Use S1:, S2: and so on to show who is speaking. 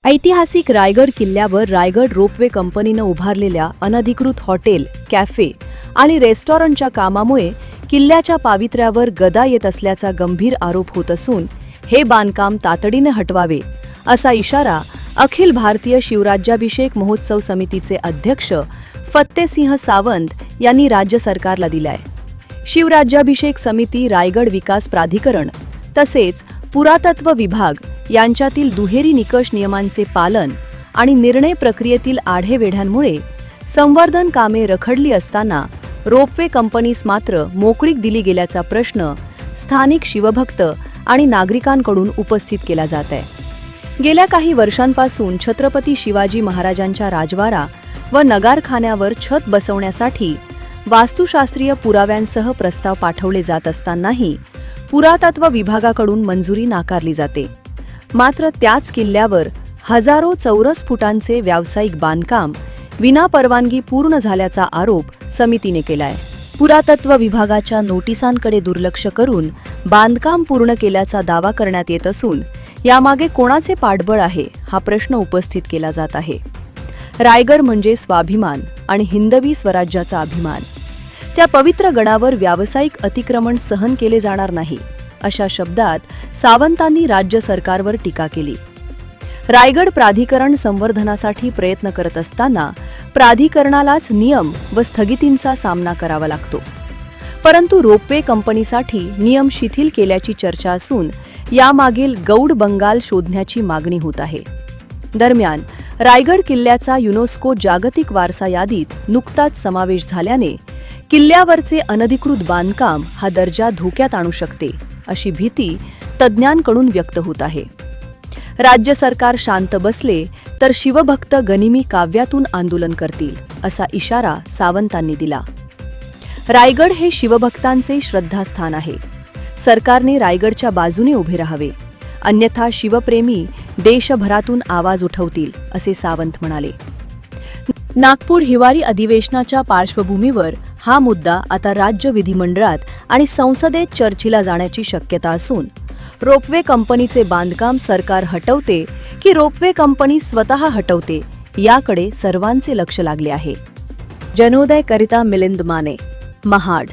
S1: ऐतिहासिक रायगड किल्ल्यावर रायगड रोपवे कंपनीनं उभारलेल्या अनधिकृत हॉटेल, कॅफे आणि रेस्टॉरंटच्या कामामुळे किल्ल्याच्या पावित्र्यावर गदा येत असल्याचा गंभीर आरोप होत असून हे बांधकाम तातडीने हटवावे असा इशारा अखिल भारतीय शिवराज्याभिषेक महोत्सव समितीचे अध्यक्ष फत्तेसिंह सावंत यांनी राज्य सरकारला दिलाय। शिवराज्याभिषेक समिती, रायगड विकास प्राधिकरण तसेच पुरातत्व विभाग यांच्यातील दुहेरी निकष नियमांचे पालन आणि निर्णय प्रक्रियेतील आढेवेढ्यांमुळे संवर्धन कामे रखडली असताना रोपवे कंपनीस मात्र मोकळीक दिली गेल्याचा प्रश्न स्थानिक शिवभक्त आणि नागरिकांकडून उपस्थित केला जात आहे। गेल्या काही वर्षांपासून छत्रपती शिवाजी महाराजांच्या राजवाडा व नगारखान्यावर छत बसवण्यासाठी वास्तुशास्त्रीय पुराव्यांसह प्रस्ताव पाठवले जात असतानाही पुरातत्व विभागाकडून मंजुरी नाकारली जाते। मात्र त्याच किल्ल्यावर हजारो चौरस फुटांचे व्यावसायिक बांधकाम विनापरवानगी पूर्ण झाल्याचा आरोप समितीने केलाय। पुरातत्व विभागाच्या नोटिसांकडे दुर्लक्ष करून बांधकाम पूर्ण केल्याचा दावा करण्यात येत असून यामागे कोणाचे पाठबळ आहे हा प्रश्न उपस्थित केला जात आहे। रायगड म्हणजे स्वाभिमान आणि हिंदवी स्वराज्याचा अभिमान। त्या पवित्र गडावर व्यावसायिक अतिक्रमण सहन केले जाणार नाही अशा शब्दात सावंतांनी राज्य सरकारवर टीका केली। रायगड प्राधिकरण संवर्धनासाठी प्रयत्न करत असताना प्राधिकरणालाच नियम व स्थगितींचा सामना करावा लागतो, परंतु रोपवे कंपनीसाठी नियम शिथिल केल्याची चर्चा असून यामागील गौड बंगाल शोधण्याची मागणी होत आहे। दरम्यान रायगड किल्ल्याचा युनेस्को जागतिक वारसा यादीत नुकताच समावेश झाल्याने किल्ल्यावरचे अनधिकृत बांधकाम हा दर्जा धोक्यात आणू शकते अशी भीती तज्ज्ञांकडून व्यक्त होत आहे। राज्य सरकार शांत बसले तर शिवभक्त गनिमी काव्यातून आंदोलन करतील असा इशारा सावंतांनी दिला। रायगड हे शिवभक्तांचे श्रद्धास्थान आहे। सरकारने रायगडच्या बाजूने उभे राहावे, अन्यथा शिवप्रेमी देशभरातून आवाज उठवतील असे सावंत म्हणाले। नागपूर हिवाळी अधिवेशनाच्या पार्श्वभूमीवर हा मुद्दा आता राज्य विधिमंडळात आणि संसदेत चर्चेला जाण्याची शक्यता असून रोपवे कंपनीचे बांधकाम सरकार हटवते की रोपवे कंपनी स्वतः हटवते याकडे सर्वांचे लक्ष लागले आहे। जनोदय करिता मिलिंद माने, महाड।